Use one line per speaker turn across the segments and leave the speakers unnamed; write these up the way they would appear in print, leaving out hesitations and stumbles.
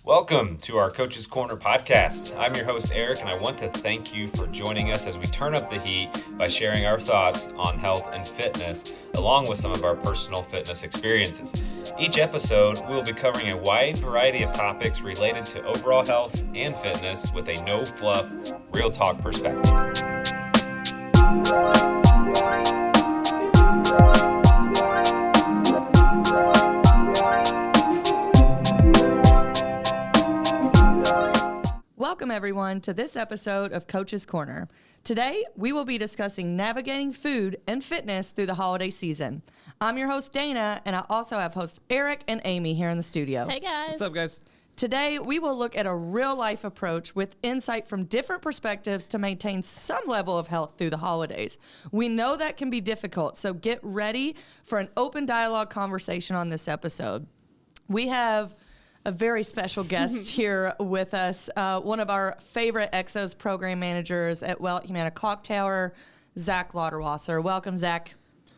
Welcome to our Coach's Corner podcast. I'm your host, Eric, and I want to thank you for joining us as we turn up the heat by sharing our thoughts on health and fitness, along with some of our personal fitness experiences. Each episode, we'll be covering a wide variety of topics related to overall health and fitness with a no-fluff, real talk perspective.
Welcome, everyone, to this episode of Coach's Corner. Today, we will be discussing navigating food and fitness through the holiday season. I'm your host, Dana, and I also have hosts Eric and Amy here in the studio.
Hey, guys.
What's up, guys?
Today, we will look at a real-life approach with insight from different perspectives to maintain some level of health through the holidays. We know that can be difficult, so get ready for an open dialogue conversation on this episode. We have a very special guest here with us, one of our favorite Exos program managers at Well Humana Clock Tower, Zach Lauderwasser. Welcome, Zach.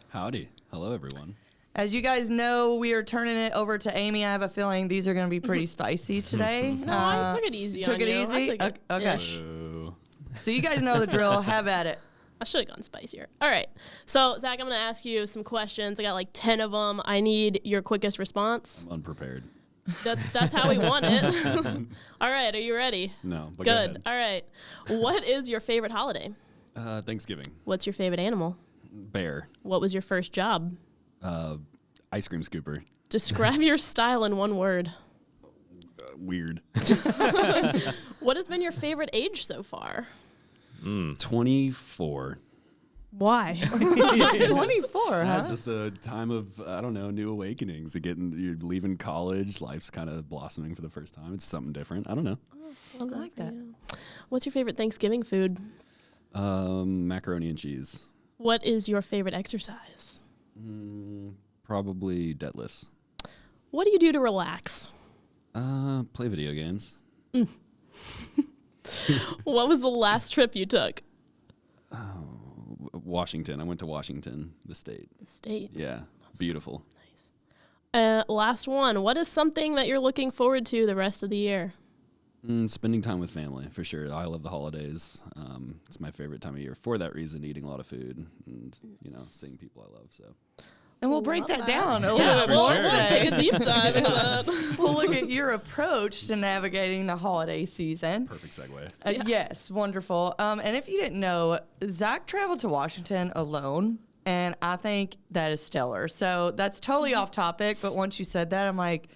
Howdy. Hello, everyone.
As you guys know, we are turning it over to Amy. I have a feeling these are going to be pretty spicy today.
No, I took it easy on you. I took it
Okay.
Oh.
So you guys know the drill. Have at it.
I should have gone spicier. All right. So, Zach, I'm going to ask you some questions. I got like 10 of them. I need your quickest response.
I'm unprepared.
That's how we want it. All right. Are you ready?
No, but
Good.
go
All right. What is your favorite holiday?
ahead. Thanksgiving.
What's your favorite animal?
Bear.
What was your first job?
Ice cream scooper.
Describe your style in one word.
Weird.
What has been your favorite age so far?
24.
Why?
24, huh?
Just a time of, new awakenings. You're leaving college. Life's kind of blossoming for the first time. It's something different. I don't know.
I like that.
What's your favorite Thanksgiving food?
Macaroni and cheese.
What is your favorite exercise?
Probably deadlifts.
What do you do to relax?
Play video games.
What was the last trip you took?
Washington. I went to Washington, the state.
The state.
Yeah. Beautiful.
Last one. What is something that you're looking forward to the rest of the year?
Spending time with family, for sure. I love the holidays. It's my favorite time of year. For that reason, eating a lot of food and, seeing people I love. So.
And we'll break that down a
Yeah,
little bit more.
we'll take a deep dive into that.
We'll look at your approach to navigating the holiday season.
Perfect segue.
Yes, wonderful. And if you didn't know, Zach traveled to Washington alone, and I think that is stellar. So that's totally off topic, but once you said that, I'm like,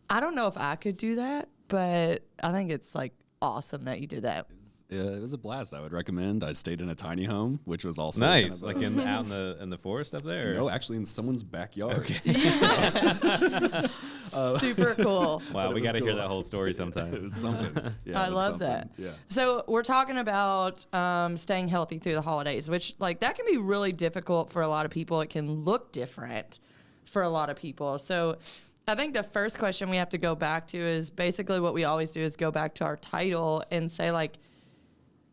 I don't know if I could do that, but I think it's like awesome that you did that.
It was a blast. I would recommend. I stayed in a tiny home, which was also
nice,
kind of
like out in the forest up there.
No, actually in someone's backyard. Okay.
Super cool.
Wow, we got to hear
cool.
that whole story
It
sometime.
was something. Yeah,
I
it was
love
something.
that.
Yeah.
So we're talking about staying healthy through the holidays, which like that can be really difficult for a lot of people. It can look different for a lot of people. So I think the first question we have to go back to is basically what we always do is go back to our title and say like,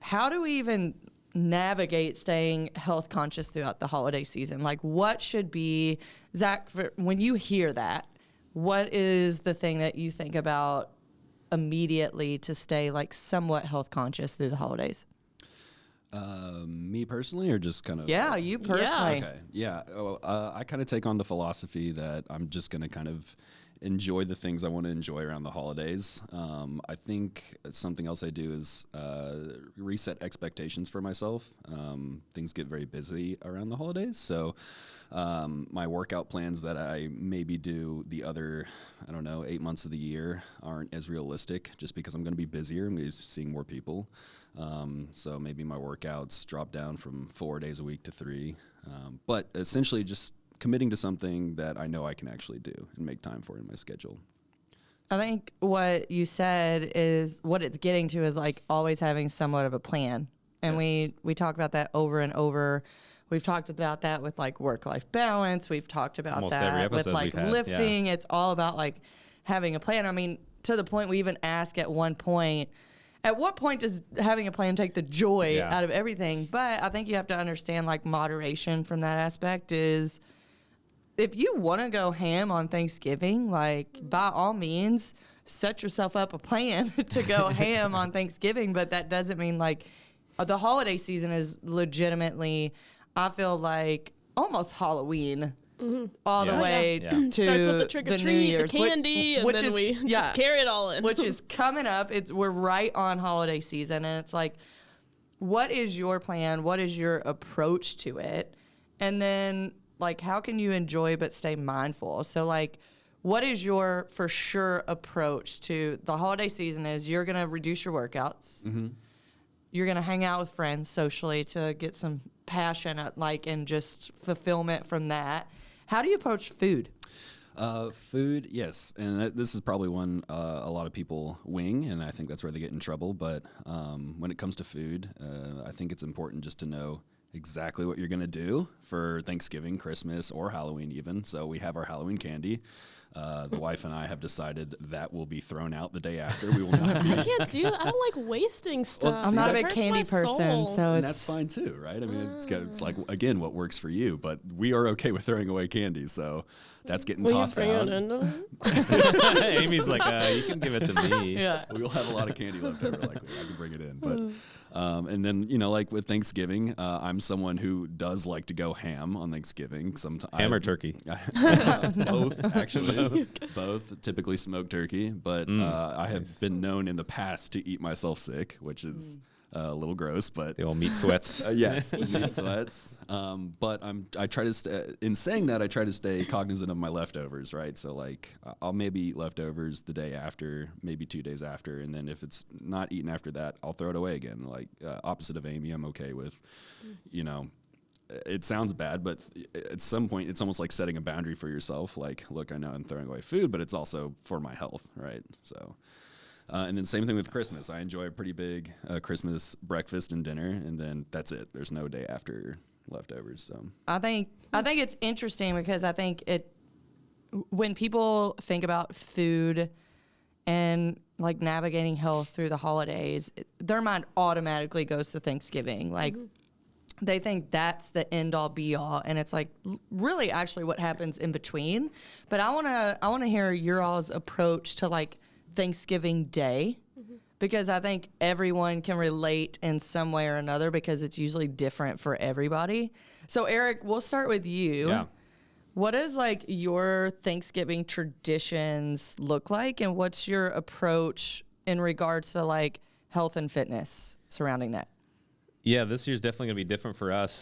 how do we even navigate staying health conscious throughout the holiday season? Like what should be, Zach, when you hear that, what is the thing that you think about immediately to stay like somewhat health conscious through the holidays?
Me personally, or just kind of?
Yeah, you personally.
Okay. Yeah. I kind of take on the philosophy that I'm just going to kind of enjoy the things I want to enjoy around the holidays. I think something else I do is reset expectations for myself. Things get very busy around the holidays. So my workout plans that I maybe do the other, 8 months of the year aren't as realistic just because I'm going to be busier. I'm going to be seeing more people. So maybe my workouts drop down from 4 days a week to 3. But essentially just committing to something that I know I can actually do and make time for in my schedule.
I think what you said is what it's getting to is like always having somewhat of a plan. And
Yes.
we talk about that over and over. We've talked about that with like work-life balance. We've talked about
Almost every
that with
episode
like
we've had,
lifting. It's all about like having a plan. I mean, to the point we even ask at one point, at what point does having a plan take the joy out of everything? But I think you have to understand like moderation from that aspect is if you want to go ham on Thanksgiving, like by all means, set yourself up a plan to go ham on Thanksgiving, but that doesn't mean like the holiday season is legitimately, I feel like almost Halloween. All the
Yeah.
way
Yeah.
to
Starts with the trick or
the New
treat, the
Year's,
candy, and then we just carry it all in.
which is coming up. We're right on holiday season, and it's like, what is your plan? What is your approach to it? And then, like, how can you enjoy but stay mindful? So, like, what is your for sure approach to the holiday season? Is you're gonna reduce your workouts. You're gonna hang out with friends socially to get some passion, and just fulfillment from that. How do you approach food?
Food, yes, and this is probably one a lot of people wing, and I think that's where they get in trouble. But when it comes to food, I think it's important just to know exactly what you're going to do for Thanksgiving, Christmas, or Halloween even. So we have our Halloween candy. The wife and I have decided that will be thrown out the day after. We will not be.
I can't do that. I don't like wasting stuff.
I'm not a
It
big
hurts
candy
my
person,
soul.
so
And
it's
that's fine too, right? I mean, it's like, again, what works for you, but we are okay with throwing away candy, so that's getting
Will you
tossed
bring
out.
it in?
Amy's like, you can give it to me.
yeah.
We will have a lot of candy left over, likely. I can bring it in, but and then like with Thanksgiving, I'm someone who does like to go ham on Thanksgiving. Sometimes
Ham or turkey?
both actually, both typically smoked turkey. But I have been known in the past to eat myself sick, which is a little gross, but
The old meat sweats.
yes, the meat sweats. But I try to in saying that I try to stay cognizant of my leftovers, right? So like I'll maybe eat leftovers the day after, maybe 2 days after, and then if it's not eaten after that, I'll throw it away again. Like opposite of Amy, I'm okay with, it sounds bad, but at some point it's almost like setting a boundary for yourself. Like, look, I know I'm throwing away food, but it's also for my health, right? So. And then same thing with Christmas. I enjoy a pretty big Christmas breakfast and dinner, and then that's it. There's no day after leftovers. So
I think it's interesting because I think when people think about food and like navigating health through the holidays, their mind automatically goes to Thanksgiving. Like they think that's the end all be all, and it's like really actually what happens in between. But I wanna hear your all's approach to like Thanksgiving Day, because I think everyone can relate in some way or another because it's usually different for everybody. So Eric, we'll start with you.
Yeah.
What does like your Thanksgiving traditions look like, and what's your approach in regards to like health and fitness surrounding that?
Yeah, this year's definitely going to be different for us.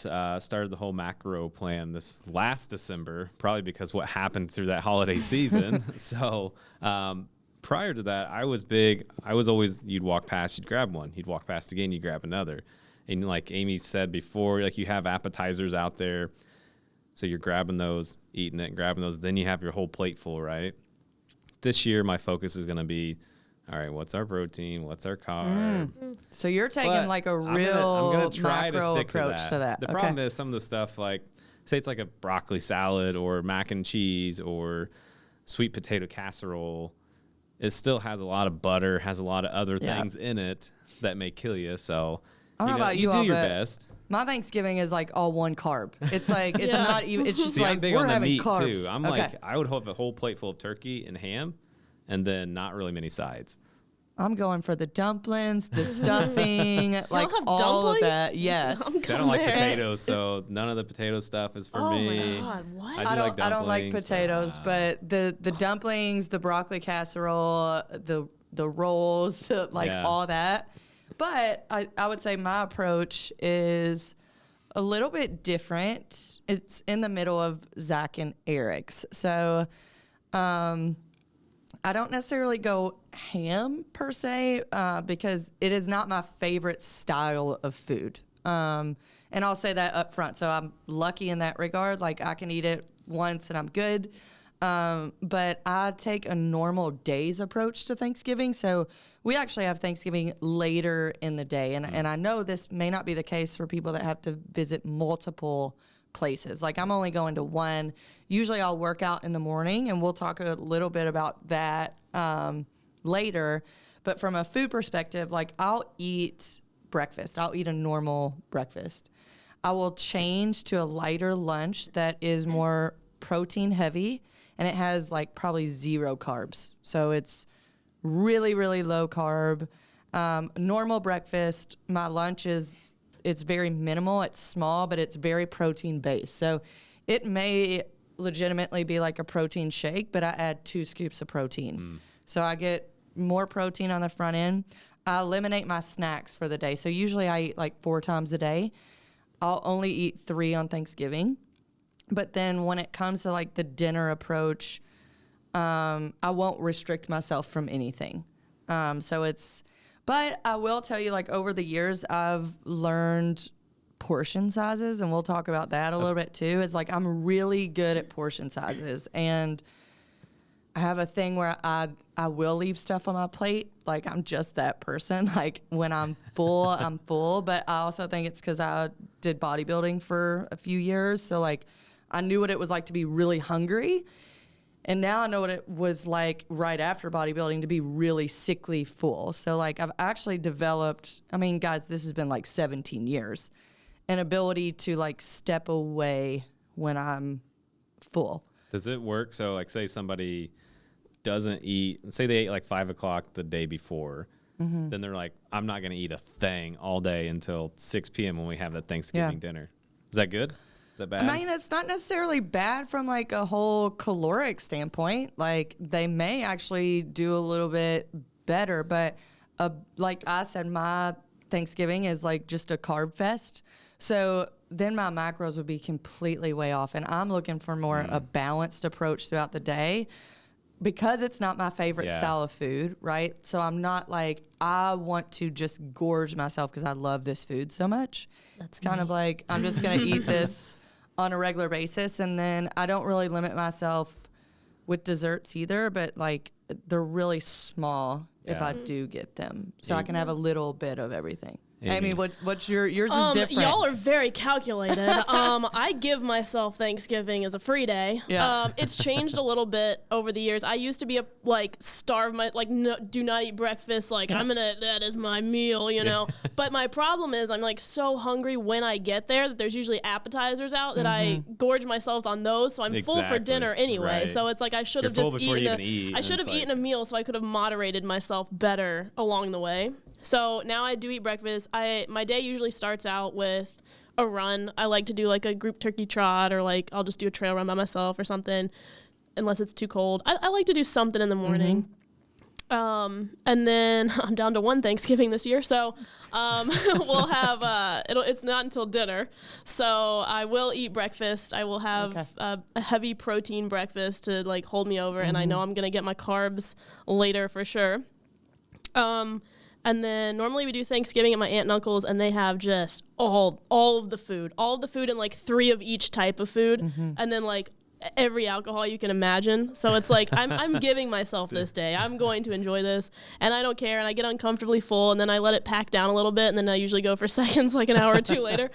Started the whole macro plan this last December, probably because what happened through that holiday season. So prior to that, I was always, you'd walk past, you'd grab one. You'd walk past again, you'd grab another. And like Amy said before, like you have appetizers out there. So you're grabbing those, eating it, and grabbing those. Then you have your whole plate full, right? This year, my focus is going to be, all right, what's our protein? What's our carb?
So you're taking
But
like a
I'm
real
gonna try
macro
to stick
approach to that.
The problem is some of the stuff, like say it's like a broccoli salad or mac and cheese or sweet potato casserole, it still has a lot of butter, has a lot of other
Yeah.
things in it that may kill you. So
I don't know about you
do
all,
your
but
best.
My Thanksgiving is like all one carb. It's like it's
Yeah.
not even. It's just
See,
like
I'm big
we're
on the
having
meat
carbs.
too. I'm
Okay.
like, I would have a whole plate full of turkey and ham, and then not really many sides.
I'm going for the dumplings, the stuffing, like
have
all
dumplings?
of that. Yes.
I'm
See, I don't like
there.
potatoes, so none of the potato stuff is for
Oh
me.
my God, what?
I do like
I don't like
dumplings, but-
potatoes, but the dumplings, the broccoli casserole, the rolls,
Yeah.
all that. But I would say my approach is a little bit different. It's in the middle of Zach and Eric's. So I don't necessarily go ham per se because it is not my favorite style of food. And I'll say that up front. So I'm lucky in that regard. Like I can eat it once and I'm good. But I take a normal day's approach to Thanksgiving. So we actually have Thanksgiving later in the day. And I know this may not be the case for people that have to visit multiple places. Like I'm only going to one. Usually I'll work out in the morning, and we'll talk a little bit about that later. But from a food perspective, like I'll eat breakfast. I'll eat a normal breakfast. I will change to a lighter lunch that is more protein heavy, and it has like probably zero carbs. So it's really, really low carb. Normal breakfast. My lunch it's very minimal. It's small, but it's very protein based. So it may legitimately be like a protein shake, but I add 2 scoops of protein. So I get more protein on the front end. I eliminate my snacks for the day. So usually I eat like 4 times a day. I'll only eat 3 on Thanksgiving. But then when it comes to like the dinner approach, I won't restrict myself from anything. But I will tell you, like, over the years, I've learned portion sizes, and we'll talk about that a little bit too. It's like I'm really good at portion sizes, and I have a thing where I will leave stuff on my plate. Like, I'm just that person. Like, when I'm full, I'm full. But I also think it's because I did bodybuilding for a few years. So, like, I knew what it was like to be really hungry. And now I know what it was like right after bodybuilding to be really sickly full. So, like, I've actually developed, I mean, guys, this has been like 17 years, an ability to, like, step away when I'm full.
Does it work? So, like, say somebody doesn't eat, say they ate like 5 o'clock the day before, then they're like, I'm not going to eat a thing all day until 6 p.m. when we have that Thanksgiving dinner. Is that good? Is that bad?
I mean, it's not necessarily bad from like a whole caloric standpoint. Like, they may actually do a little bit better, but like I said, my Thanksgiving is like just a carb fest. So then my macros would be completely way off. And I'm looking for more a balanced approach throughout the day because it's not my favorite style of food, right? So I'm not like, I want to just gorge myself because I love this food so much. That's kind of like, I'm just going to eat this on a regular basis. And then I don't really limit myself with desserts either, but like they're really small if I do get them. So I can have a little bit of everything. Amy, what's yours is different.
Y'all are very calculated. I give myself Thanksgiving as a free day.
Yeah.
It's changed a little bit over the years. I used to be do not eat breakfast. Like, that is my meal, you know. But my problem is I'm like so hungry when I get there that there's usually appetizers out that I gorge myself on those. So I'm full for dinner anyway.
Right.
So it's like I should have just eaten I should have eaten a meal so I could have moderated myself better along the way. So now I do eat breakfast. My day usually starts out with a run. I like to do like a group turkey trot, or like I'll just do a trail run by myself or something, unless it's too cold. I like to do something in the morning. And then I'm down to 1 Thanksgiving this year, so we'll have it's not until dinner. So I will eat breakfast. I will have a heavy protein breakfast to like hold me over, and I know I'm gonna get my carbs later for sure. And then normally we do Thanksgiving at my aunt and uncle's, and they have just all of the food and like 3 of each type of food, and then like every alcohol you can imagine. So it's like I'm giving myself this day. I'm going to enjoy this, and I don't care. And I get uncomfortably full, and then I let it pack down a little bit, and then I usually go for seconds, like an hour or 2 later.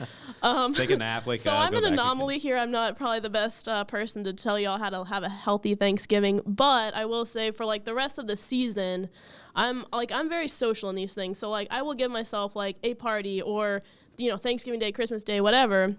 Take a nap, wake up.
So I'm
go
an
back
anomaly here. I'm not probably the best person to tell y'all how to have a healthy Thanksgiving, but I will say for like the rest of the season, I'm very social in these things. So like I will give myself like a party or, you know, Thanksgiving Day, Christmas Day, whatever,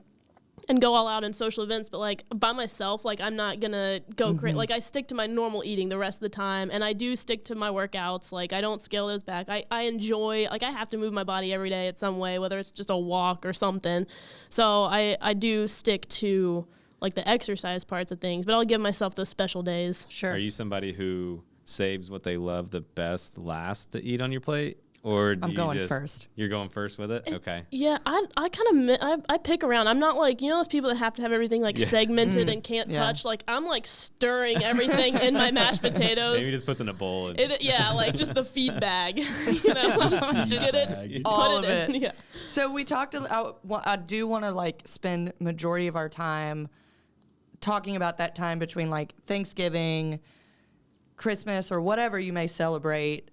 and go all out in social events. But like by myself, like I'm not gonna go crazy. Like I stick to my normal eating the rest of the time, and I do stick to my workouts. Like I don't scale those back. I enjoy, like I have to move my body every day in some way, whether it's just a walk or something. So I do stick to like the exercise parts of things, but I'll give myself those special days.
Sure.
Are you somebody who saves what they love the best last to eat on your plate? Or do
I'm
you
going
just,
first.
You're going first with it? Okay.
Yeah, I kind of I pick around. I'm not like, you know, those people that have to have everything like segmented and can't touch. Like I'm like stirring everything in my mashed potatoes.
Maybe just puts in a bowl. And
like just the feed bag. You know, just get it,
All
put
of
it in.
it.
Yeah.
So we talked. I do want to like spend majority of our time talking about that time between like Thanksgiving, Christmas, or whatever you may celebrate.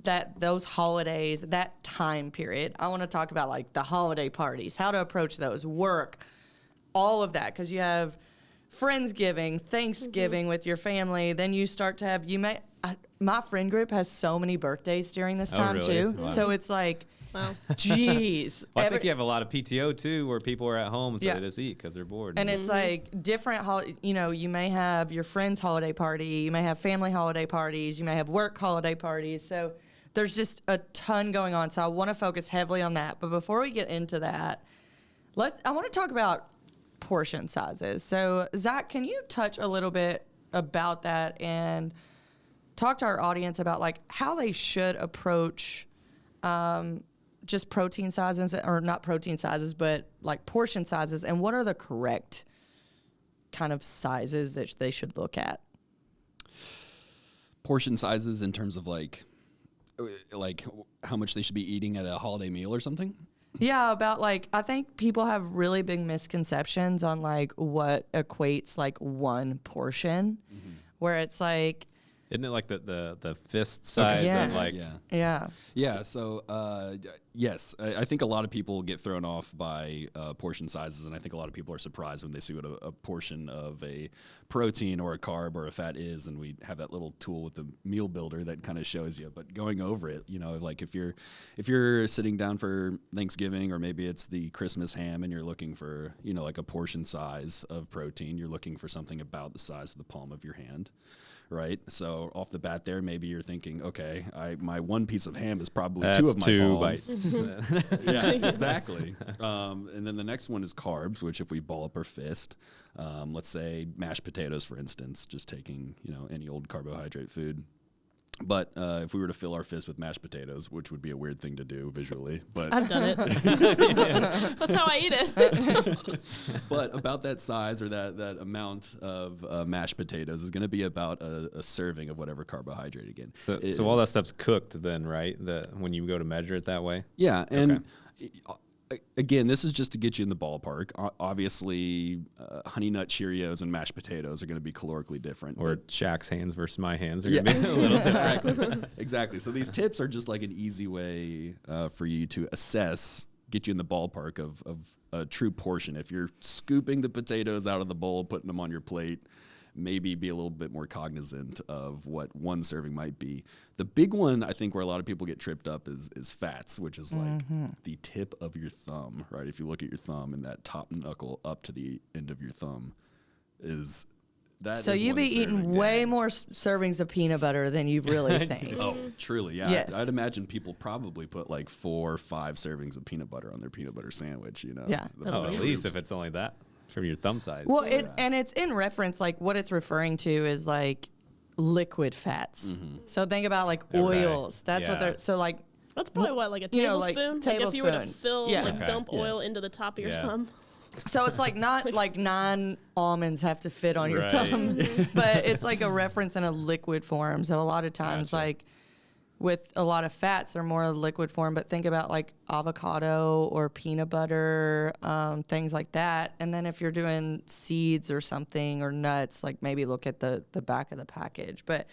That those holidays, that time period. I want to talk about like the holiday parties, how to approach those, work, all of that, because you have Friendsgiving, Thanksgiving with your family. Then you start to have, my friend group has so many birthdays during this time
really?
too.
Wow.
So it's like,
Wow.
geez.
Well, I think you have a lot of PTO too, where people are at home, so
Yeah.
they just eat because they're bored.
And it's like different, you may have your friend's holiday party, you may have family holiday parties, you may have work holiday parties. So there's just a ton going on. So I want to focus heavily on that. But before we get into that, I want to talk about portion sizes. So Zach, can you touch a little bit about that and talk to our audience about like how they should approach just protein sizes, or not protein sizes, but like portion sizes, and what are the correct kind of sizes that they should look at?
Portion sizes in terms of like how much they should be eating at a holiday meal or something?
Yeah, about like, I think people have really big misconceptions on like what equates like one portion, where it's like,
isn't it like the fist size
Yeah.
of like
yeah.
So yes, I think a lot of people get thrown off by portion sizes, and I think a lot of people are surprised when they see what a portion of a protein or a carb or a fat is, and we have that little tool with the meal builder that kind of shows you. But going over it, like if you're sitting down for Thanksgiving, or maybe it's the Christmas ham, and you're looking for like a portion size of protein, you're looking for something about the size of the palm of your hand. Right, so off the bat there, maybe you're thinking, okay, my one piece of ham is probably
that's
two of my
two
palms.
bites.
Yeah, exactly. And then the next one is carbs, which if we ball up our fist, let's say mashed potatoes, for instance, just taking any old carbohydrate food. But if we were to fill our fist with mashed potatoes, which would be a weird thing to do visually, but
I've done it. That's how I eat it.
but about that size or that amount of mashed potatoes is going to be about a serving of whatever carbohydrate again.
So all that stuff's cooked then, right? When you go to measure it that way?
Yeah, and again, this is just to get you in the ballpark. Obviously, Honey Nut Cheerios and mashed potatoes are going to be calorically different.
Or Shaq's hands versus my hands are going to be a little different.
Exactly. So these tips are just like an easy way for you to assess, get you in the ballpark of a true portion. If you're scooping the potatoes out of the bowl, putting them on your plate, maybe be a little bit more cognizant of what one serving might be. The big one, I think, where a lot of people get tripped up is fats, which is like the tip of your thumb, right? If you look at your thumb and that top knuckle up to the end of your thumb is that.
So
is
you
one
be
serving.
eating way more servings of peanut butter than you really think.
Oh, truly, yeah.
Yes.
I'd imagine people probably put like 4 or 5 servings of peanut butter on their peanut butter sandwich,
Yeah.
Oh, at least if it's only that from your thumb size.
Well, and it's in reference, like what it's referring to is like liquid fats. So think about like oils. That's what
Yeah.
they're, so like,
That's probably what, like a
like
tablespoon? Like if you were to
tablespoon.
fill,
Yeah.
like
Okay.
dump oil
Yes.
into the top of your
Yeah.
thumb.
so it's like not like 9 almonds have to fit on your
Right.
thumb, but it's like a reference in a liquid form. So a lot of times,
Gotcha.
like with a lot of fats, they're more liquid form. But think about like avocado or peanut butter, things like that. And then if you're doing seeds or something or nuts, like maybe look at the back of the package. But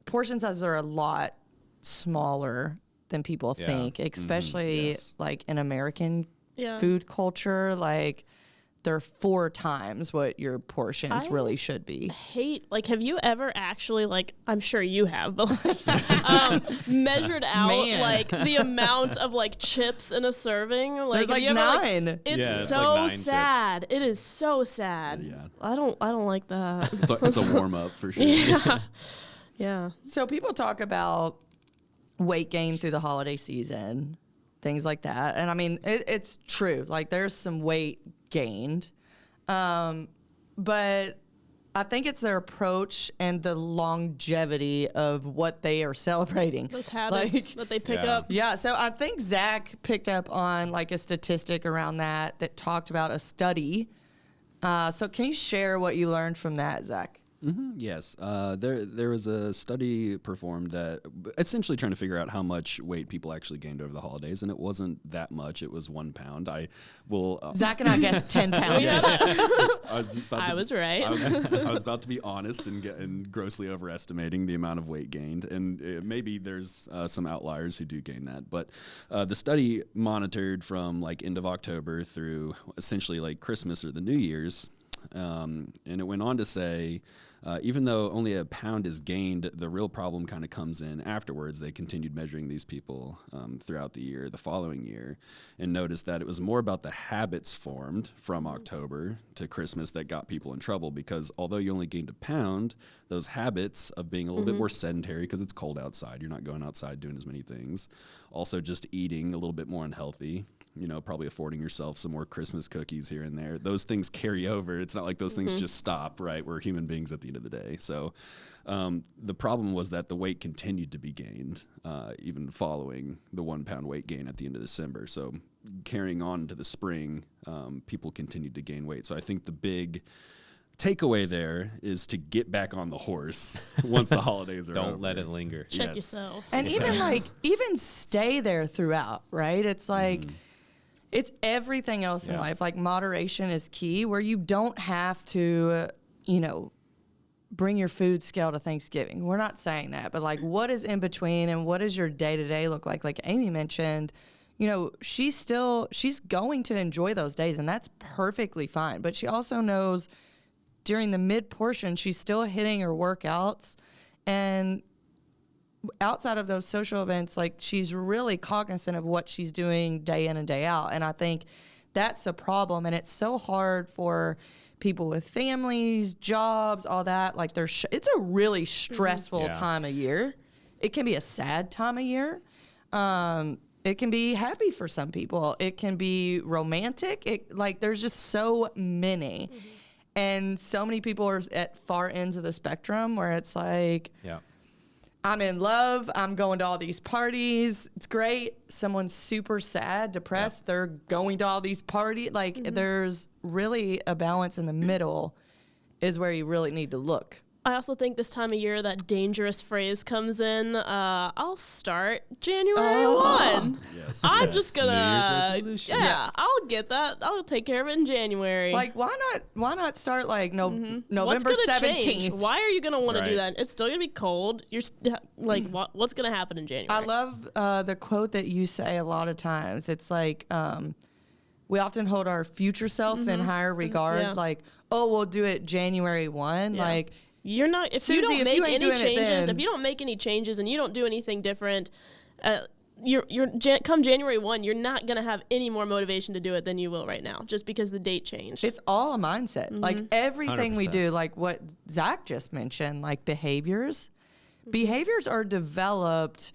portion sizes are a lot smaller than people
Yeah.
think, especially
Yes.
like in American
Yeah.
food culture. Like they're 4 times what your portions
I-
really should be.
Have you ever actually, like, I'm sure you have, but like, measured out
Man.
like the amount of like chips in a serving? Like,
There's
have
like
you ever,
9.
it's
Yeah, it's
so
like 9 chips.
sad. It is so sad.
Yeah.
I don't like that.
It's a warm up for sure.
Yeah.
So people talk about weight gain through the holiday season, things like that. And I mean, it's true. Like there's some weight gained. But I think it's their approach and the longevity of what they are celebrating.
Those habits
Like,
that they pick
Yeah.
up.
yeah, so I think Zach picked up on like a statistic around that talked about a study. So can you share what you learned from that, Zach?
Yes, there was a study performed that essentially trying to figure out how much weight people actually gained over the holidays, and it wasn't that much. It was 1 pound. I will.
Zach and I guessed 10 pounds.
I was right.
I was about to be honest and grossly overestimating the amount of weight gained, and maybe there's some outliers who do gain that. But the study monitored from like end of October through essentially like Christmas or the New Year's. And it went on to say, even though only a pound is gained, the real problem kind of comes in afterwards. They continued measuring these people throughout the following year, and noticed that it was more about the habits formed from October to Christmas that got people in trouble, because although you only gained a pound, those habits of being a little bit more sedentary because it's cold outside, you're not going outside doing as many things, also just eating a little bit more unhealthy, probably affording yourself some more Christmas cookies here and there. Those things carry over. It's not like those things just stop, right? We're human beings at the end of the day. So the problem was that the weight continued to be gained, even following the 1 pound weight gain at the end of December. So carrying on to the spring, people continued to gain weight. So I think the big takeaway there is to get back on the horse once the holidays are over.
Don't let it linger.
Check yourself.
And even stay there throughout, right? It's like, it's everything else in life. Like, moderation is key, where you don't have to, bring your food scale to Thanksgiving. We're not saying that, but like, what is in between, and what does your day-to-day look like? Like Amy mentioned, she's going to enjoy those days, and that's perfectly fine. But she also knows during the mid portion, she's still hitting her workouts, and outside of those social events, like, she's really cognizant of what she's doing day in and day out. And I think that's a problem. And it's so hard for people with families, jobs, all that. Like, it's a really stressful time of year. It can be a sad time of year. It can be happy for some people. It can be romantic. There's just so many. And so many people are at far ends of the spectrum where it's like, I'm in love, I'm going to all these parties, it's great. Someone's super sad, depressed, they're going to all these parties. Like, there's really a balance in the middle is where you really need to look.
I also think this time of year that dangerous phrase comes in. I'll start January 1.
Yes.
I'm just gonna,
New Year's resolution.
I'll get that. I'll take care of it in January.
Like, why not start like November
What's gonna
17th?
change? Why are you gonna want to do
Right.
that? It's still gonna be cold. You're like, what's gonna happen in January?
I love the quote that you say a lot of times. It's like, we often hold our future self in higher regard.
Yeah.
Like, oh, we'll do it January 1.
Yeah.
Like,
You're not. If
Susie,
you don't
if
make
you ain't
any
doing it
changes,
then-
if you don't make any changes and you don't do anything different, come January 1, you're not gonna have any more motivation to do it than you will right now, just because the date changed.
it's all a mindset. Like, everything we
100%.
do, like what Zach just mentioned, like behaviors are developed,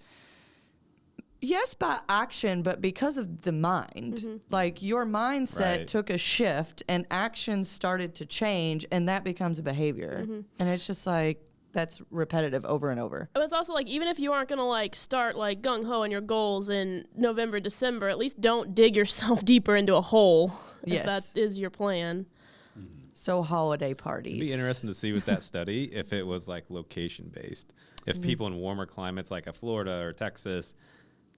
yes, by action, but because of the mind. Like, your mindset
Right.
took a shift and actions started to change, and that becomes a behavior. And it's just like, that's repetitive over and over.
But it's also like, even if you aren't gonna like start like gung ho on your goals in November, December, at least don't dig yourself deeper into a hole.
Yes.
If that is your plan.
So holiday parties.
It'd be interesting to see with that study if it was like location based. If people in warmer climates like a Florida or Texas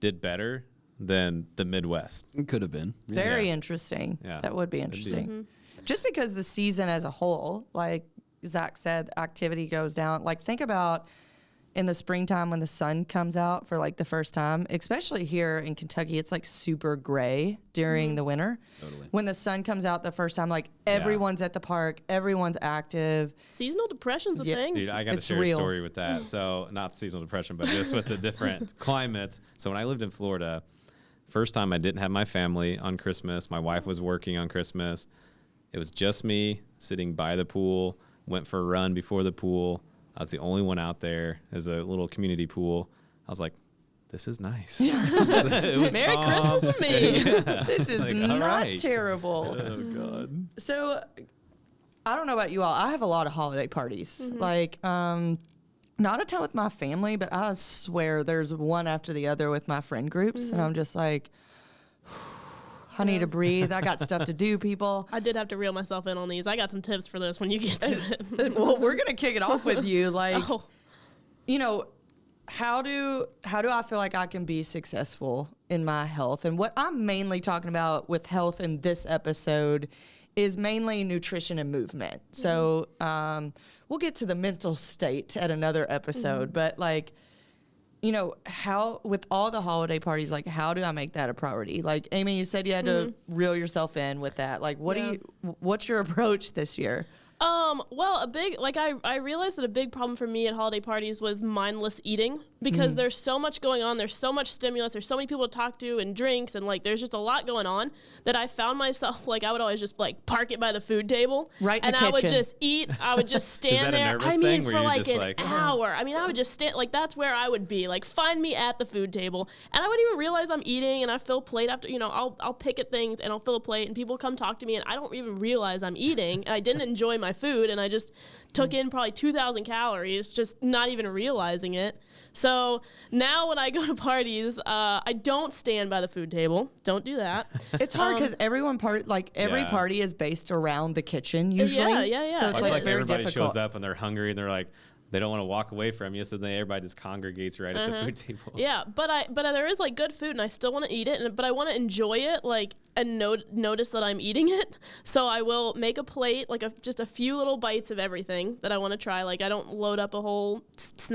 did better than the Midwest.
It could have been. Yeah.
Very interesting.
Yeah.
That would be interesting. Just because the season as a whole, like Zach said, activity goes down. Like, think about in the springtime when the sun comes out for like the first time, especially here in Kentucky, it's like super gray during the winter.
Totally.
When the sun comes out the first time, like, everyone's at the park, everyone's active.
Seasonal depression's a
Yeah.
thing.
Dude, I got to
It's
share
real.
a story with that. So, not seasonal depression, but just with the different climates. So, when I lived in Florida, first time I didn't have my family on Christmas. My wife was working on Christmas. It was just me sitting by the pool, went for a run before the pool. I was the only one out there. There's a little community pool. I was like, this is nice. It was
Merry
calm.
Christmas to me.
This is
Like, all
not
right.
terrible.
Oh, God.
So, I don't know about you all. I have a lot of holiday parties. Like, not a ton with my family, but I swear there's one after the other with my friend groups. And I'm just like, I need to breathe. I got stuff to do, people.
I did have to reel myself in on these. I got some tips for this when you get to it.
Well, we're going to kick it off with you. Like,
Oh.
you know, how do I feel like I can be successful in my health? And what I'm mainly talking about with health in this episode is mainly nutrition and movement. So we'll get to the mental state at another episode, but like, you know, how, with all the holiday parties, like, how do I make that a priority? Like, Amy, you said you had to reel yourself in with that. Like, what's your approach this year?
Well, I realized that a big problem for me at holiday parties was mindless eating, because there's so much going on. There's so much stimulus. There's so many people to talk to and drinks, and like, there's just a lot going on that I found myself, like, I would always just like park it by the food table.
Right in
and
the
I would
kitchen.
just eat. I would just stand there. I mean, for like an hour. I mean, I would just stand, like, that's where I would be. Like, find me at the food table. And I wouldn't even realize I'm eating, and I fill plate after, you know, I'll pick at things and I'll fill a plate, and people come talk to me, and I don't even realize I'm eating, and I didn't enjoy my food, and I just took in probably 2,000 calories, just not even realizing it. So now when I go to parties, I don't stand by the food table. Don't do that.
It's hard because every party is based around the kitchen usually.
Yeah.
So it's
like
very
everybody
difficult.
shows up and they're hungry and they're like, they don't want to walk away from you, so then everybody just congregates right at the food table.
Yeah, but there is like good food, and I still want to eat it, but I want to enjoy it, like, and notice that I'm eating it. So I will make a plate, like just a few little bites of everything that I want to try. Like, I don't load up a whole.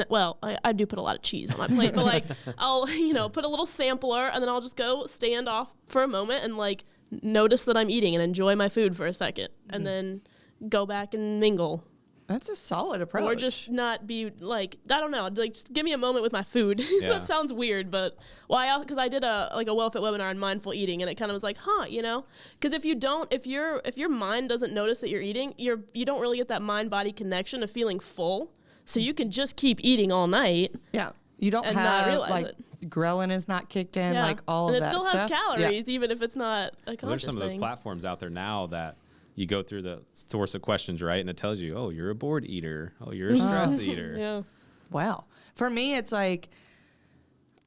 Well, I do put a lot of cheese on my plate, but like, I'll put a little sampler, and then I'll just go stand off for a moment and like notice that I'm eating and enjoy my food for a second, and then go back and mingle.
That's a solid approach.
Or just not be like, I don't know, like, just give me a moment with my food.
Yeah.
That sounds weird, but because I did a WellFit webinar on mindful eating, and it kind of was like, because if your mind doesn't notice that you're eating, you don't really get that mind-body connection of feeling full, so you can just keep eating all night.
Yeah, you don't
and
have
not realize
like
it.
Ghrelin is not kicked in, like all
and
of that
it still has
stuff.
calories, even if it's not a conscious
There's some of those
thing.
platforms out there now that you go through the source of questions, right? And it tells you, oh, you're a bored eater. Oh, you're a stress eater.
Yeah.
Wow. For me, it's like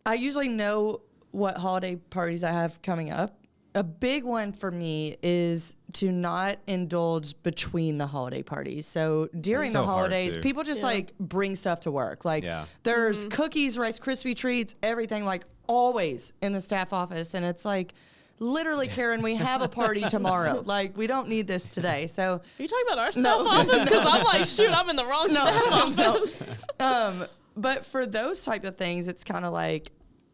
I usually know what holiday parties I have coming up. A big one for me is to not indulge between the holiday parties. So during
so
the
hard,
holidays,
too.
people just like bring stuff to work. Like there's cookies, Rice Krispie treats, everything, like always in the staff office. And it's like, literally, Karen, we have a party tomorrow. Like, we don't need this today. So,
Are you talking about our staff office? Because I'm like, shoot, I'm in the wrong staff office.
But for those type of things, it's kind of like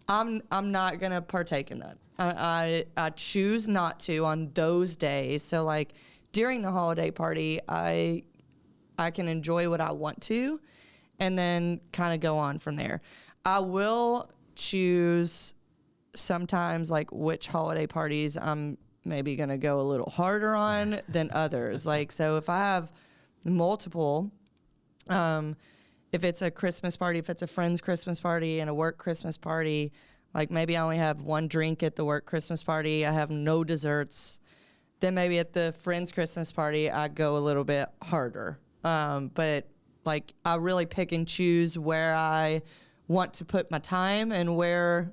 I'm not gonna partake in that. I choose not to on those days. So like during the holiday party, I can enjoy what I want to, and then kind of go on from there. I will choose sometimes like which holiday parties I'm maybe gonna go a little harder on than others. Like, so if I have multiple, if it's a Christmas party, if it's a friend's Christmas party and a work Christmas party, like maybe I only have one drink at the work Christmas party, I have no desserts, then maybe at the friend's Christmas party, I go a little bit harder. But like I really pick and choose where I want to put my time and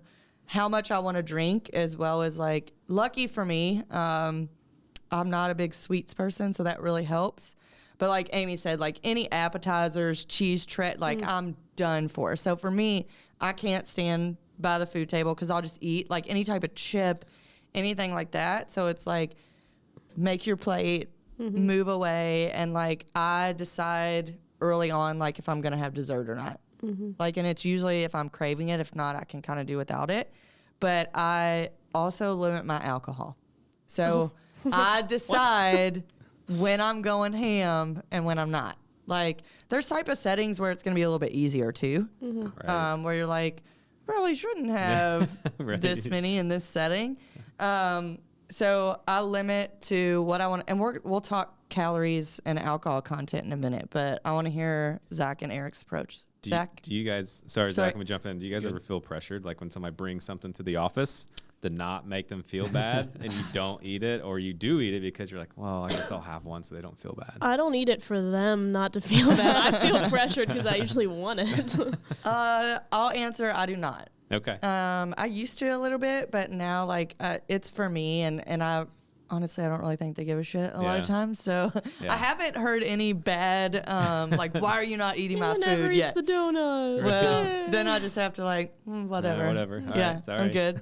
how much I want to drink, as well as like, lucky for me, I'm not a big sweets person, so that really helps. But like Amy said, like any appetizers, cheese tray, like I'm done for. So for me, I can't stand by the food table because I'll just eat like any type of chip, anything like that. So it's like, make your plate, move away, and like I decide early on like if I'm gonna have dessert or not. Like, and it's usually if I'm craving it. If not, I can kind of do without it. But I also limit my alcohol. So I decide when I'm going ham and when I'm not. Like, there's type of settings where it's going to be a little bit easier too.
Right.
Where you're like, probably shouldn't have
Right.
this many in this setting. So I limit to what I want, and we'll talk calories and alcohol content in a minute, but I want to hear Zach and Eric's approach. Zach?
Do you guys, sorry, Zach, I'm going to jump in. Do you guys ever feel pressured, like when somebody brings something to the office, to not make them feel bad and you don't eat it, or you do eat it because you're like, well, I guess I'll have one so they don't feel bad?
I don't eat it for them not to feel bad. I feel pressured because I usually want it.
I'll answer, I do not.
Okay.
I used to a little bit, but now like it's for me, and I honestly I don't really think they give a shit a lot of times. So I haven't heard any bad like, why are you not eating my
never
food
eats
yet?
the donuts.
Well, then I just have to like whatever.
Yeah, whatever. All
yeah,
right, sorry.
I'm good.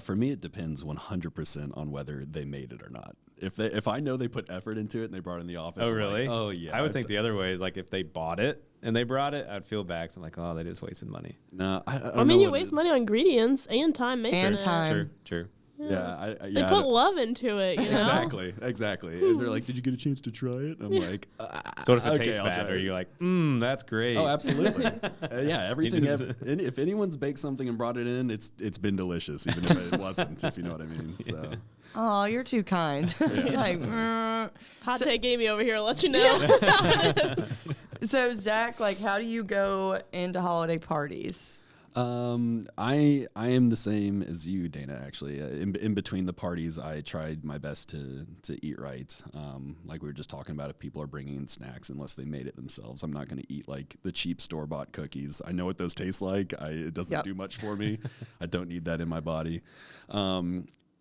For me, it depends 100% on whether they made it or not. If I know they put effort into it and they brought it in the office,
Oh,
I'm
really?
like, oh yeah.
I would think the other way, like if they bought it and they brought it, I'd feel bad. 'Cause I'm like, oh, they just wasted money.
No,
I mean, you waste money on ingredients and time making
And
it.
time.
True.
Yeah,
They put love into it, you know?
Exactly. And they're like, "Did you get a chance to try it?" I'm like,
So what if it
okay,
tastes
I'll
bad?
try
Or
it.
you're like, that's great.
Oh, absolutely. Yeah, everything.
does-
If anyone's baked something and brought it in, it's been delicious, even if it wasn't. If you know what I mean. So
Oh, you're too kind. Like,
Hot take Amy over here will let you know.
so Zach, like, how do you go into holiday parties?
I am the same as you, Dana. Actually, in between the parties, I tried my best to eat right. Like we were just talking about, if people are bringing in snacks, unless they made it themselves, I'm not going to eat like the cheap store-bought cookies. I know what those taste like. It doesn't do much for me. I don't need that in my body.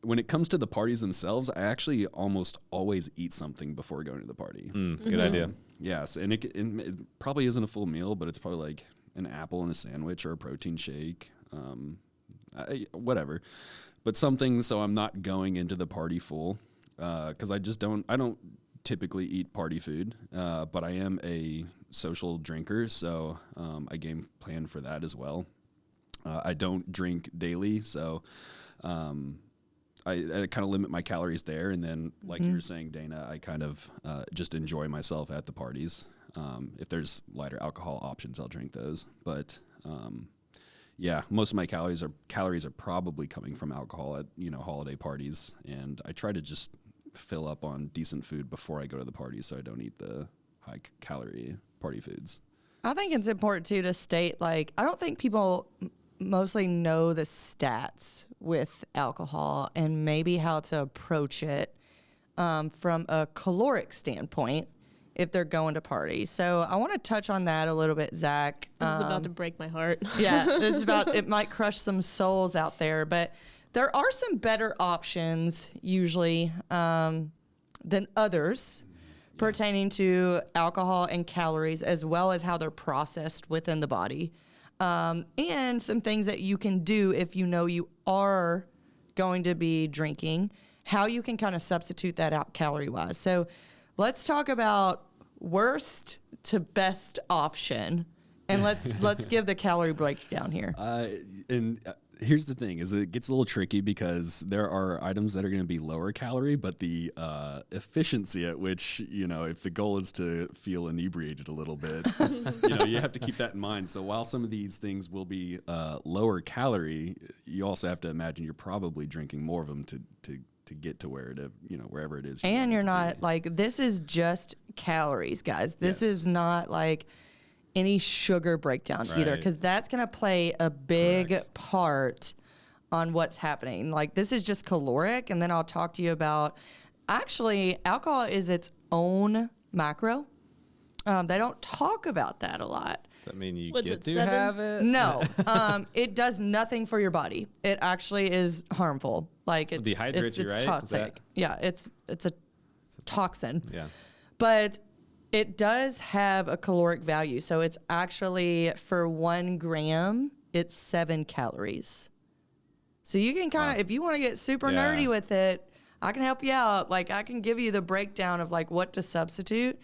When it comes to the parties themselves, I actually almost always eat something before going to the party.
Good idea.
Yes, and it probably isn't a full meal, but it's probably like an apple and a sandwich or a protein shake, whatever. But something so I'm not going into the party full, because I don't typically eat party food, but I am a social drinker, so I game plan for that as well. I don't drink daily, so I kind of limit my calories there, and then like you were saying, Dana, I kind of just enjoy myself at the parties. If there's lighter alcohol options, I'll drink those. But yeah, most of my calories are probably coming from alcohol at holiday parties, and I try to just fill up on decent food before I go to the party, so I don't eat the high calorie party foods.
I think it's important too to state, like, I don't think people mostly know the stats with alcohol and maybe how to approach it from a caloric standpoint if they're going to parties. So I want to touch on that a little bit, Zach.
This is about to break my heart.
Yeah, this is about, it might crush some souls out there, but there are some better options usually than others pertaining to alcohol and calories, as well as how they're processed within the body. And some things that you can do if you know you are going to be drinking, how you can kind of substitute that out calorie-wise. So let's talk about worst to best option, and let's give the calorie breakdown here.
Here's the thing: is it gets a little tricky because there are items that are going to be lower calorie, but the efficiency at which, if the goal is to feel inebriated a little bit, you have to keep that in mind. So while some of these things will be lower calorie, you also have to imagine you're probably drinking more of them to get to wherever it is.
And you're not like, this is just calories, guys. This is not like any sugar breakdown either, because that's going to play a big part on what's happening. Like, this is just caloric, and then I'll talk to you about, actually, alcohol is its own macro. They don't talk about that a lot.
Does that mean you
What's
get
it,
to
7?
have it?
No, it does nothing for your body. It actually is harmful. Like, it's
Dehydrates you, right?
toxic. Yeah, it's a toxin.
Yeah.
But it does have a caloric value. So it's actually, for 1 gram, it's 7 calories. So you can kind of, if you want to get super nerdy with it, I can help you out. Like, I can give you the breakdown of like what to substitute,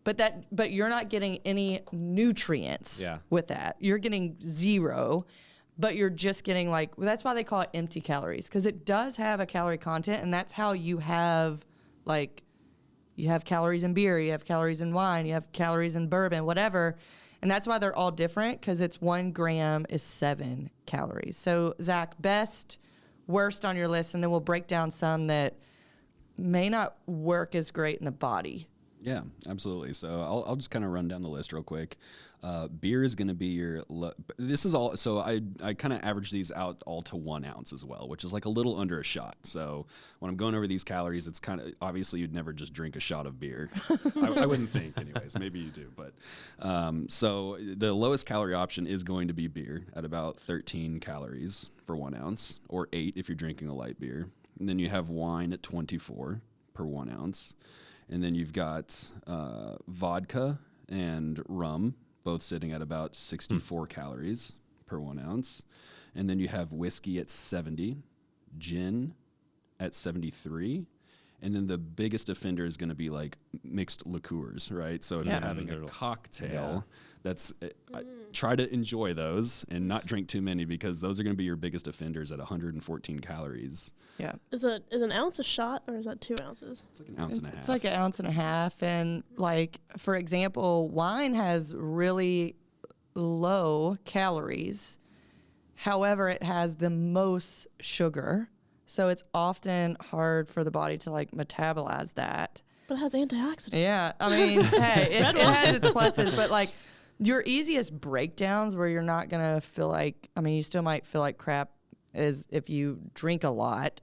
but you're not getting any nutrients with that. You're getting 0, but you're just getting that's why they call it empty calories, because it does have a calorie content, and that's how you have you have calories in beer, you have calories in wine, you have calories in bourbon, whatever. And that's why they're all different, because it's 1 gram is 7 calories. So, Zach, best, worst on your list, and then we'll break down some that may not work as great in the body.
Yeah, absolutely. So I'll just kind of run down the list real quick. Beer is going to be your. This is all. So I kind of average these out all to 1 ounce as well, which is like a little under a shot. So when I'm going over these calories, it's kind of obviously you'd never just drink a shot of beer. I wouldn't think, anyways. Maybe you do, but so the lowest calorie option is going to be beer at about 13 calories for 1 ounce, or 8 if you're drinking a light beer. And then you have wine at 24 per 1 ounce. And then you've got vodka and rum, both sitting at about 64 calories per 1 ounce. And then you have whiskey at 70, gin at 73, And then the biggest offender is going to be like mixed liqueurs, right? So if you're having a cocktail, that's try to enjoy those and not drink too many, because those are going to be your biggest offenders at 114 calories.
Yeah.
Is an ounce a shot, or is that 2 ounces?
It's like an ounce and a half.
It's like an ounce and a half. And like, for example, wine has really low calories. However, it has the most sugar. So it's often hard for the body to like metabolize that.
But it has antioxidants.
Yeah. I mean, hey, it has its pluses, but like your easiest breakdowns where you're not going to feel like, I mean, you still might feel like crap is if you drink a lot,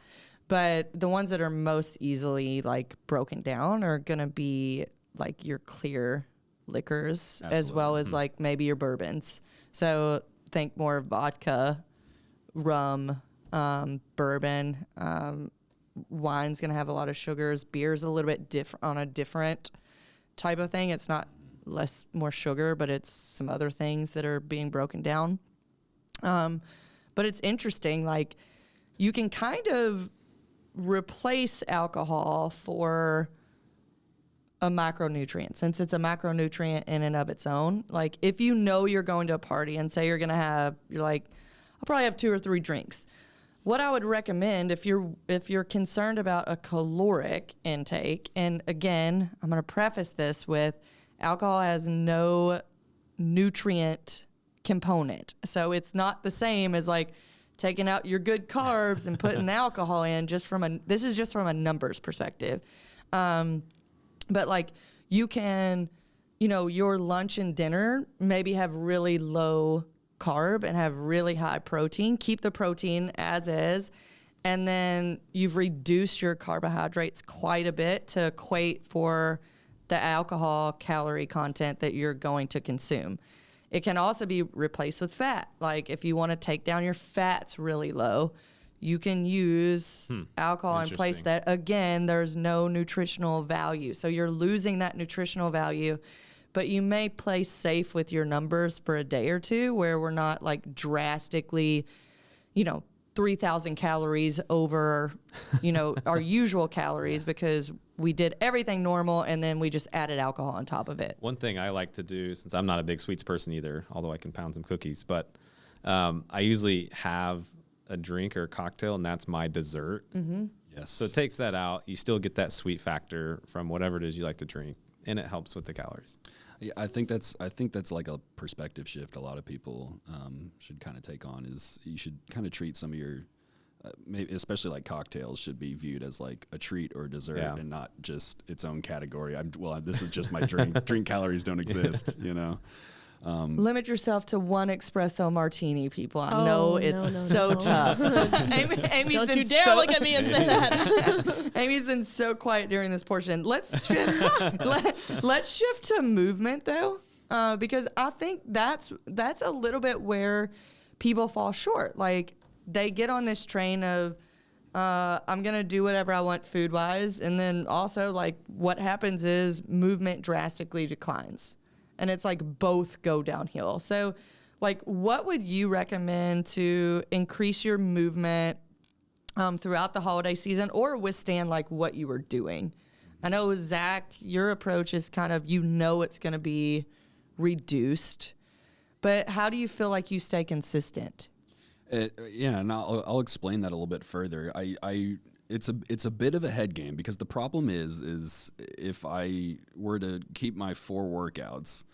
but the ones that are most easily like broken down are going to be like your clear liquors, as well as like maybe your bourbons. So think more vodka, rum, bourbon. Wine's going to have a lot of sugars. Beer's a little bit different, on a different type of thing. It's not more sugar, but it's some other things that are being broken down. But it's interesting, like you can kind of replace alcohol for a macronutrient, since it's a macronutrient in and of its own. Like if you know you're going to a party and say you're like, I'll probably have 2 or 3 drinks. What I would recommend if you're concerned about a caloric intake, and again, I'm going to preface this with alcohol has no nutrient component. So it's not the same as like taking out your good carbs and putting the alcohol in this is just from a numbers perspective. But like you can, your lunch and dinner maybe have really low carb and have really high protein. Keep the protein as is. And then you've reduced your carbohydrates quite a bit to equate for the alcohol calorie content that you're going to consume. It can also be replaced with fat. Like if you want to take down your fats really low, you can use alcohol in place that, again, there's no nutritional value. So you're losing that nutritional value, but you may play safe with your numbers for a day or two where we're not like drastically, 3,000 calories over, our usual calories, because we did everything normal and then we just added alcohol on top of it.
One thing I like to do, since I'm not a big sweets person either, although I can pound some cookies, but I usually have a drink or a cocktail, and that's my dessert.
Mm-hmm.
Yes.
So it takes that out. You still get that sweet factor from whatever it is you like to drink, and it helps with the calories.
Yeah, I think that's like a perspective shift a lot of people should kind of take on, is you should kind of treat some of your maybe especially like cocktails should be viewed as like a treat or a dessert and not just its own category. This is just my drink. Drink calories don't exist,
Limit yourself to 1 espresso martini, people. I know it's so tough. Amy's
don't you dare look at me and say that.
Amy's been so quiet during this portion. Let's shift to movement though, because I think that's a little bit where people fall short. Like they get on this train of I'm gonna do whatever I want food wise, and then also like what happens is movement drastically declines. And it's like both go downhill. So like what would you recommend to increase your movement throughout the holiday season, or withstand like what you were doing? I know, Zach, your approach is kind of, it's going to be reduced, but how do you feel like you stay consistent?
And I'll explain that a little bit further. It's a bit of a head game, because the problem is if I were to keep my 4 workouts,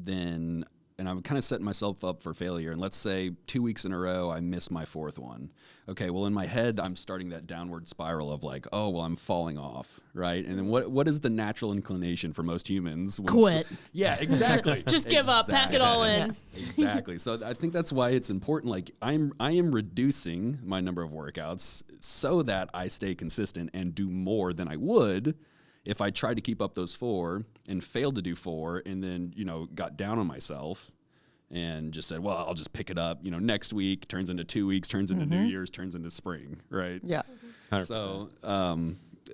then, and I'm kind of setting myself up for failure, and let's say 2 weeks in a row I miss my 4th one. Okay, well in my head I'm starting that downward spiral of like, oh well, I'm falling off, right? And then what is the natural inclination for most humans?
Quit.
Yeah, exactly.
Just give up, pack it all in.
Exactly. So I think that's why it's important. Like I am reducing my number of workouts so that I stay consistent and do more than I would if I tried to keep up those 4 and failed to do 4 and then, got down on myself and just said, well, I'll just pick it up, next week, turns into 2 weeks, turns into New Year's, turns into spring, right?
Yeah.
100%.
So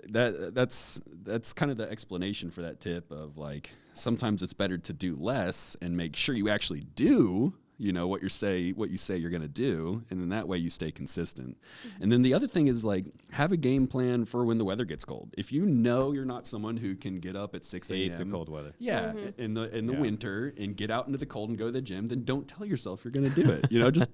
that's kind of the explanation for that tip of like, sometimes it's better to do less and make sure you actually do what you say you're going to do, and then that way you stay consistent. And then the other thing is like have a game plan for when the weather gets cold. If you know you're not someone who can get up at 6 a.m.
the cold weather.
Yeah, in the winter and get out into the cold and go to the gym, then don't tell yourself you're going to do it.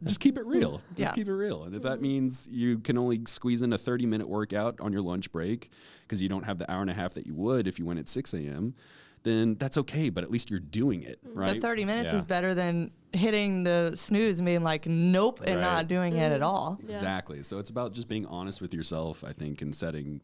Just keep it real. Just keep it real. And if that means you can only squeeze in a 30-minute workout on your lunch break because you don't have the hour and a half that you would if you went at 6 a.m., then that's okay, but at least you're doing it, right?
The 30 minutes is better than hitting the snooze and being like, nope, and not doing it at all.
Yeah.
Exactly. So it's about just being honest with yourself, I think, and setting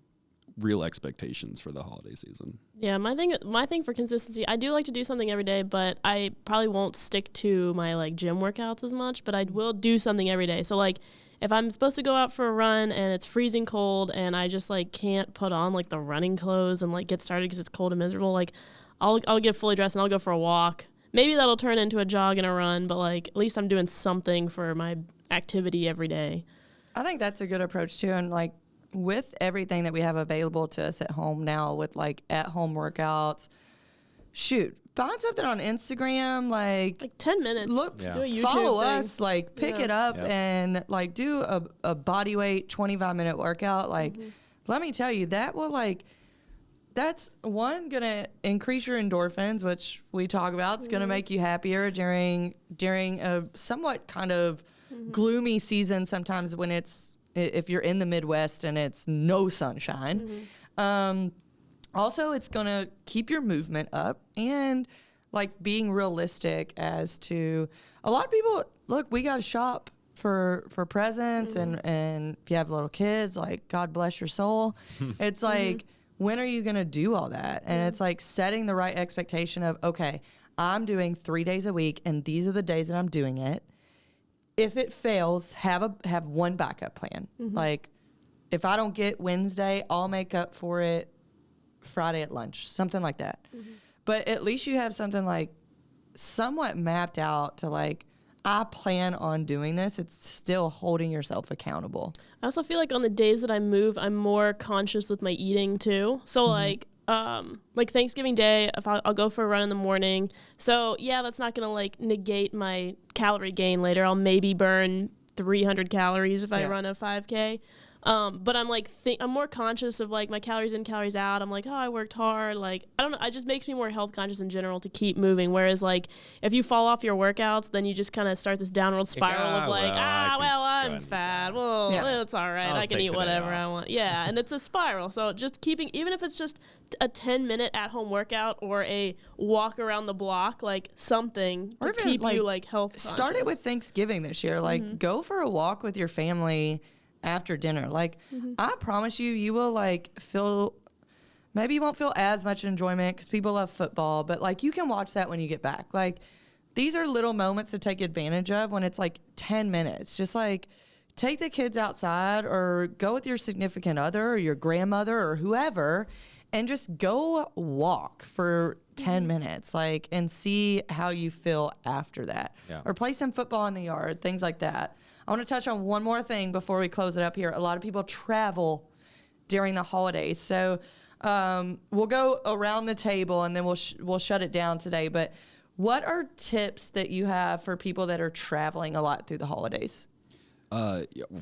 real expectations for the holiday season.
Yeah, my thing for consistency, I do like to do something every day, but I probably won't stick to my like gym workouts as much, but I will do something every day. So like if I'm supposed to go out for a run and it's freezing cold and I just like can't put on like the running clothes and like get started because it's cold and miserable, like I'll get fully dressed and I'll go for a walk. Maybe that'll turn into a jog and a run, but like at least I'm doing something for my activity every day.
I think that's a good approach too. And like with everything that we have available to us at home now with like at home workouts, find something on Instagram, like
10 minutes.
Look,
do a YouTube
follow
thing.
us, like pick it up and like do a body weight 25-minute workout. Like, let me tell you, that will like, that's one gonna increase your endorphins, which we talk about. It's gonna make you happier during a somewhat kind of gloomy season. Sometimes when if you're in the Midwest and it's no sunshine. Also, it's going to keep your movement up and like being realistic as to a lot of people, look, we got to shop for presents and if you have little kids, like God bless your soul. It's like, when are you going to do all that? And it's like setting the right expectation of, okay, I'm doing 3 days a week and these are the days that I'm doing it. If it fails, have one backup plan. Like if I don't get Wednesday, I'll make up for it Friday at lunch, something like that. But at least you have something like somewhat mapped out to like, I plan on doing this. It's still holding yourself accountable.
I also feel like on the days that I move, I'm more conscious with my eating too. So like Thanksgiving Day, if I'll go for a run in the morning. So yeah, that's not gonna like negate my calorie gain later. I'll maybe burn 300 calories if I run a 5K. But I'm like, I'm more conscious of like my calories in, calories out. I'm like, oh, I worked hard. Like, I don't know. It just makes me more health conscious in general to keep moving. Whereas like, if you fall off your workouts, then you just kind of start this downward spiral of like, I'm fat. Well, it's all right. I can eat whatever I want. Yeah. And it's a spiral. So just keeping, even if it's just a 10-minute at-home workout or a walk around the block, like something to keep you like health conscious.
Start it with Thanksgiving this year. Like go for a walk with your family after dinner. Like I promise you will like maybe you won't feel as much enjoyment because people love football, but like you can watch that when you get back. Like these are little moments to take advantage of when it's like 10 minutes. Just like take the kids outside or go with your significant other or your grandmother or whoever and just go walk for 10 minutes, like, and see how you feel after that. Or play some football in the yard, things like that. I want to touch on one more thing before we close it up here. A lot of people travel during the holidays. So we'll go around the table and then we'll shut it down today. But what are tips that you have for people that are traveling a lot through the holidays?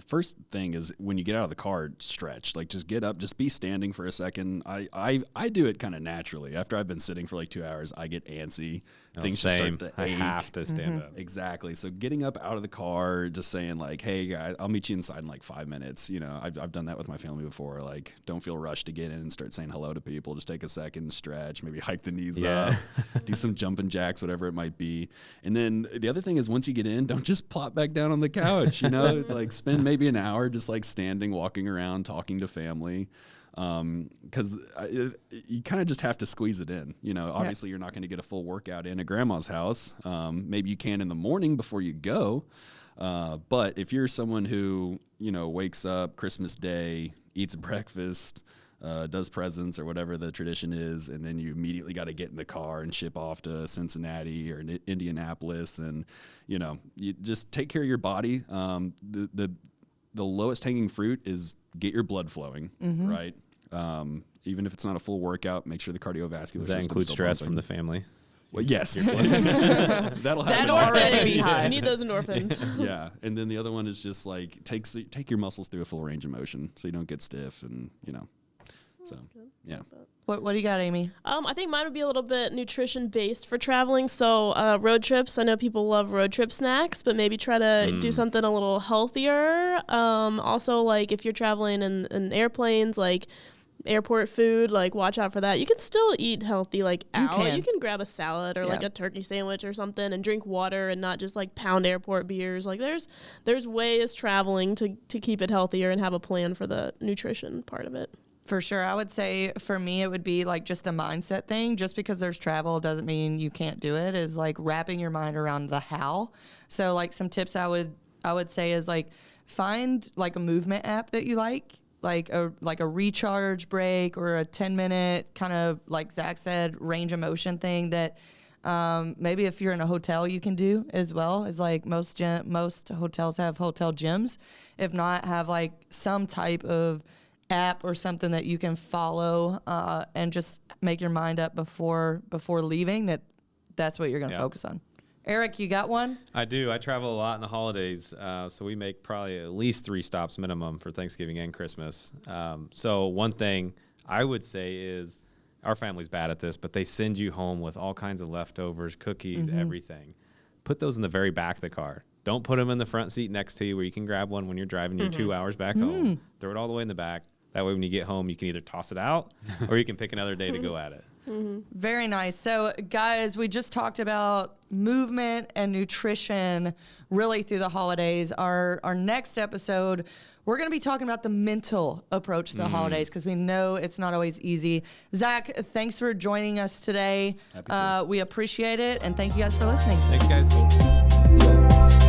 First thing is when you get out of the car, stretch. Like just get up, just be standing for a second. I do it kind of naturally. After I've been sitting for like 2 hours, I get antsy. Things just start to
I
ache.
have to stand up.
Exactly. So getting up out of the car, just saying like, "Hey, guys, I'll meet you inside in like 5 minutes." You know, I've done that with my family before. Like, don't feel rushed to get in and start saying hello to people. Just take a second, stretch, maybe hike the knees up, do some jumping jacks, whatever it might be. And then the other thing is once you get in, don't just plop back down on the couch. You know, like spend maybe an hour just like standing, walking around, talking to family. Because you kind of just have to squeeze it in. You know, obviously you're not going to get a full workout in at grandma's house. Maybe you can in the morning before you go. But if you're someone who, you know, wakes up Christmas Day, eats breakfast, does presents or whatever the tradition is, and then you immediately got to get in the car and ship off to Cincinnati or Indianapolis, and, you know, you just take care of your body. The lowest hanging fruit is get your blood flowing, right? Even if it's not a full workout, make sure the cardiovascular system
Does that include stress
pumping.
from the family?
Well, yes. That'll happen.
already be high.
You need those endorphins.
Yeah. And then the other one is just like take your muscles through a full range of motion so you don't get stiff and, So, yeah.
What do you got, Amy?
I think mine would be a little bit nutrition based for traveling. So road trips, I know people love road trip snacks, but maybe try to do something a little healthier. Also, like if you're traveling in airplanes, like airport food, like watch out for that. You can still eat healthy, like out. You can grab a salad or like a turkey sandwich or something and drink water and not just like pound airport beers. Like there's ways traveling to keep it healthier and have a plan for the nutrition part of it.
For sure. I would say for me, it would be like just the mindset thing. Just because there's travel doesn't mean you can't do it, is like wrapping your mind around the how. So like some tips I would say is like find like a movement app that you like a recharge break or a 10-minute kind of, like Zach said, range of motion thing that maybe if you're in a hotel you can do as well. Is like most hotels have hotel gyms. If not, have like some type of app or something that you can follow and just make your mind up before leaving that's what you're going to focus on. Eric, you got one?
I do. I travel a lot in the holidays, so we make probably at least 3 stops minimum for Thanksgiving and Christmas. So one thing I would say is our family's bad at this, but they send you home with all kinds of leftovers, cookies, everything. Put those in the very back of the car. Don't put them in the front seat next to you where you can grab one when you're driving your 2 hours back home. Throw it all the way in the back. That way when you get home, you can either toss it out or you can pick another day to go at it.
Very nice. So, guys, we just talked about movement and nutrition really through the holidays. Our next episode, we're going to be talking about the mental approach to the holidays because we know it's not always easy. Zach, thanks for joining us today.
Happy to.
We appreciate it, and thank you guys for listening.
Thanks, guys.